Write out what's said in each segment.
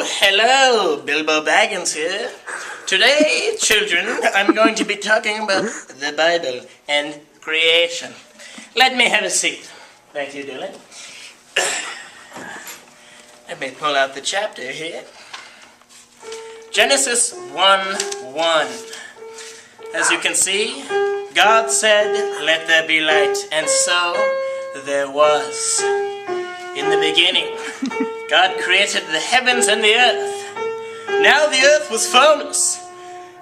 hello, Bilbo Baggins here. Today, children, I'm going to be talking about the Bible and creation. Let me have a seat. Thank you, Dylan. Let me pull out the chapter here. Genesis 1:1. As you can see, God said, "Let there be light," and so there was. In the beginning, God created the heavens and the earth. Now the earth was formless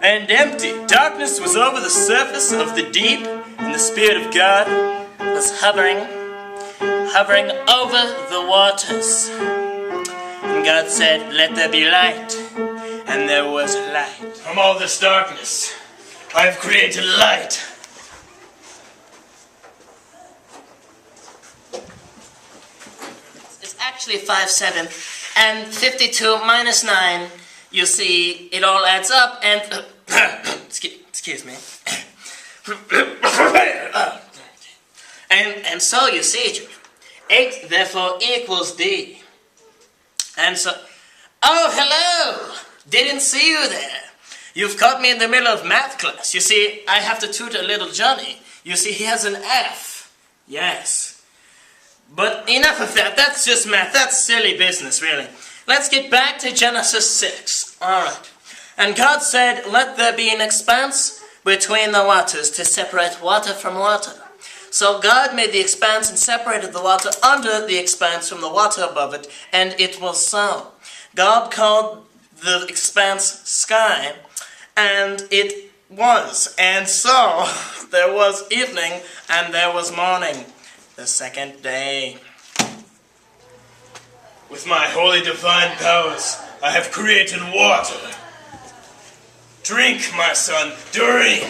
and empty. Darkness was over the surface of the deep, and the Spirit of God was hovering over the waters. And God said, "Let there be light," and there was light. From all this darkness, I have created light. It's actually 5/7, and 52 minus 9, you see, it all adds up, and... excuse me. and so, you see, 8 therefore equals D. And so... Oh, hello! Didn't see you there. You've caught me in the middle of math class. You see, I have to tutor little Johnny. You see, he has an F. Yes. But enough of that. That's just math. That's silly business, really. Let's get back to Genesis 6. Alright. And God said, "Let there be an expanse between the waters to separate water from water." So God made the expanse and separated the water under the expanse from the water above it, and it was so. God called the expanse sky, and it was. And so there was evening and there was morning, the second day. With my holy divine powers, I have created water. Drink, my son, drink.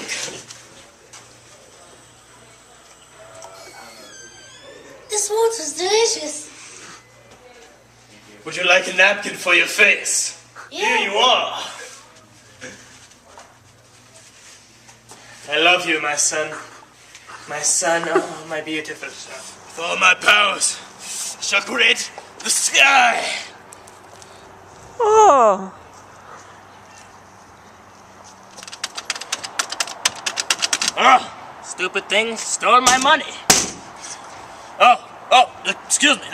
This water's delicious. Would you like a napkin for your face? Yeah. Here you are. I love you, my son. My son, oh, my beautiful son. With all my powers, I shall create the sky. Oh. Oh, stupid thing stole my money. Oh, excuse me.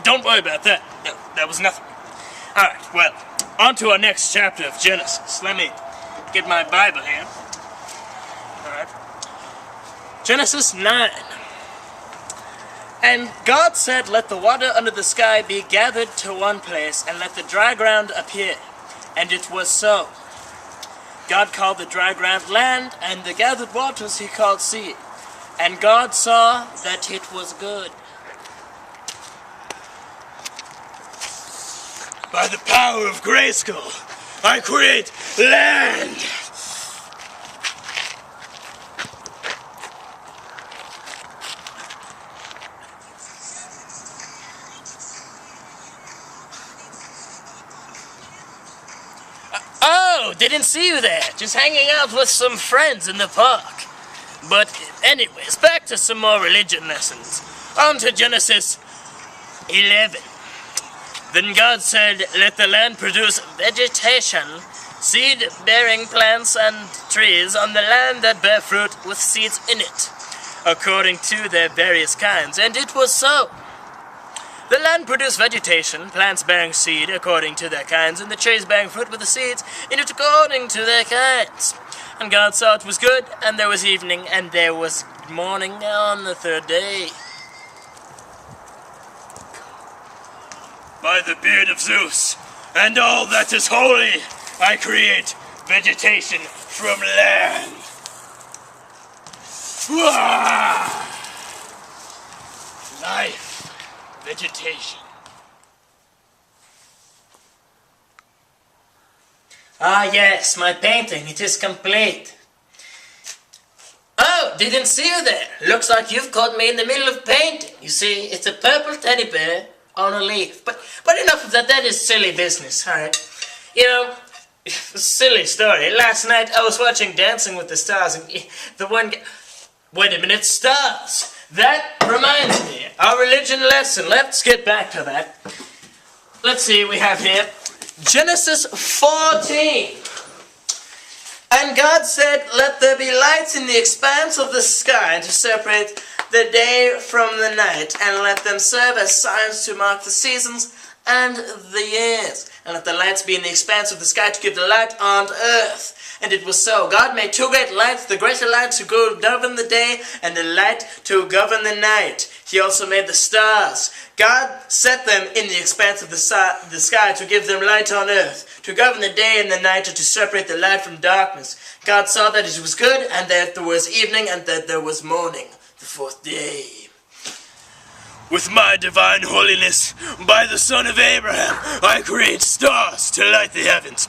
Don't worry about that. That was nothing. All right, well, on to our next chapter of Genesis. Let me get my Bible here. All right. Genesis 9. And God said, "Let the water under the sky be gathered to one place, and let the dry ground appear." And it was so. God called the dry ground land, and the gathered waters he called sea. And God saw that it was good. By the power of Grayskull, I create land! Oh, didn't see you there. Just hanging out with some friends in the park. But anyways, back to some more religion lessons. On to Genesis 11. Then God said, "Let the land produce vegetation, seed-bearing plants and trees on the land that bear fruit with seeds in it, according to their various kinds." And it was so. The land produced vegetation, plants bearing seed according to their kinds, and the trees bearing fruit with the seeds in it according to their kinds. And God saw it was good, and there was evening, and there was morning on the third day. By the beard of Zeus, and all that is holy, I create vegetation from land. Life, vegetation. Ah yes, my painting, it is complete. Oh, didn't see you there. Looks like you've caught me in the middle of painting. You see, it's a purple teddy bear on a leaf. But enough of that, that is silly business, alright? You know, silly story. Last night I was watching Dancing with the Stars, and the one guy... Wait a minute, stars! That reminds me, our religion lesson. Let's get back to that. Let's see, we have here Genesis 14. And God said, let there be lights in the expanse of the sky to separate the day from the night, and let them serve as signs to mark the seasons and the years. And let the lights be in the expanse of the sky to give the light on earth. And it was so. God made two great lights, the greater light to govern the day, and the light to govern the night. He also made the stars. God set them in the expanse of the sky to give them light on earth, to govern the day and the night, and to separate the light from darkness. God saw that it was good, and that there was evening, and that there was morning, the fourth day. With my divine holiness, by the Son of Abraham, I create stars to light the heavens.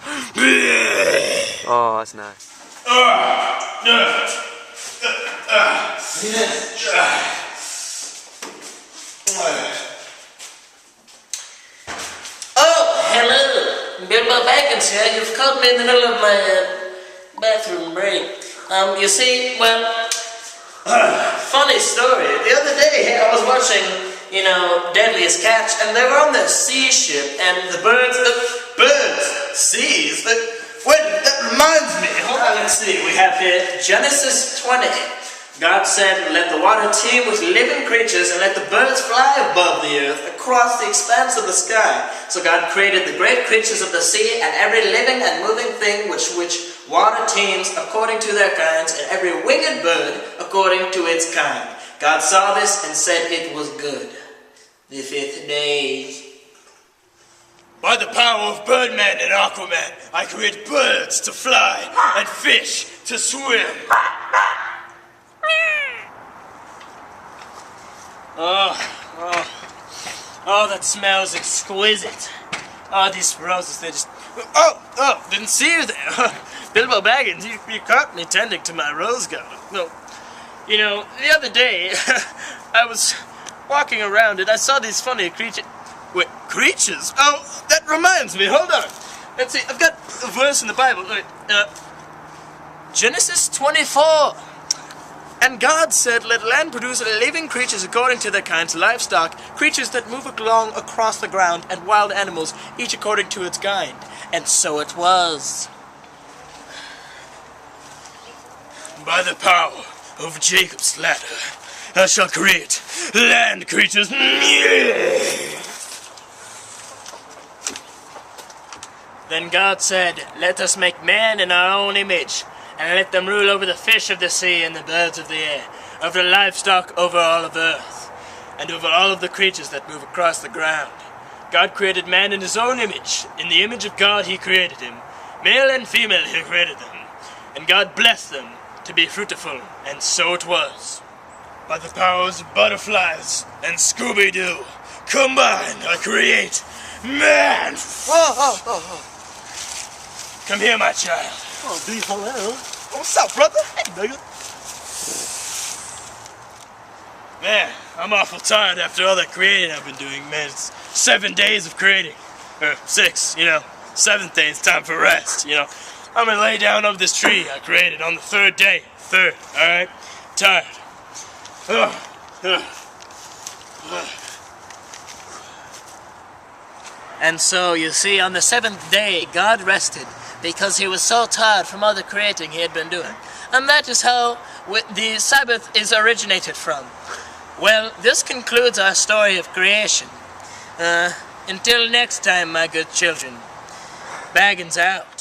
Oh, that's nice. Oh, hello. Bilbo Baggins here. You've caught me in the middle of my bathroom break. You see, well, funny story. The other day I was watching, Deadliest Catch, and they were on their sea ship, and the birds, seas, wait, that reminds me. Hold on, let's see. We have here Genesis 20. God said, let the water teem with living creatures, and let the birds fly above the earth, across the expanse of the sky. So God created the great creatures of the sea, and every living and moving thing which water teems according to their kinds, and every winged bird according to its kind. God saw this and said it was good. The fifth day. By the power of Birdman and Aquaman, I create birds to fly and fish to swim. Oh, that smells exquisite. Oh, these roses, they just... Oh, didn't see you there. Bilbo Baggins, you caught me tending to my rose garden. No, the other day, I was walking around and I saw these funny creatures. Wait, creatures? Oh, that reminds me, hold on. Let's see, I've got a verse in the Bible. Wait, Genesis 24. And God said, let land produce living creatures according to their kinds, livestock, creatures that move along across the ground, and wild animals, each according to its kind. And so it was. By the power of Jacob's ladder, I shall create land creatures. Then God said, let us make man in our own image, and let them rule over the fish of the sea and the birds of the air, over the livestock, over all of earth, and over all of the creatures that move across the ground. God created man in his own image. In the image of God he created him. Male and female he created them. And God blessed them to be fruitful, and so it was. By the powers of butterflies and Scooby-Doo, combined I create man. Oh. Come here, my child. Oh, dude, hello. What's up, brother? Hey, nigga. Man, I'm awful tired after all that creating I've been doing, man. It's 7 days of creating. Or 6, 7th day, it's time for rest, I'm gonna lay down under this tree I created on the 3rd day. Alright? Tired. And so, you see, on the 7th day, God rested, because he was so tired from all the creating he had been doing. And that is how the Sabbath is originated from. Well, this concludes our story of creation. Until next time, my good children, Baggins out.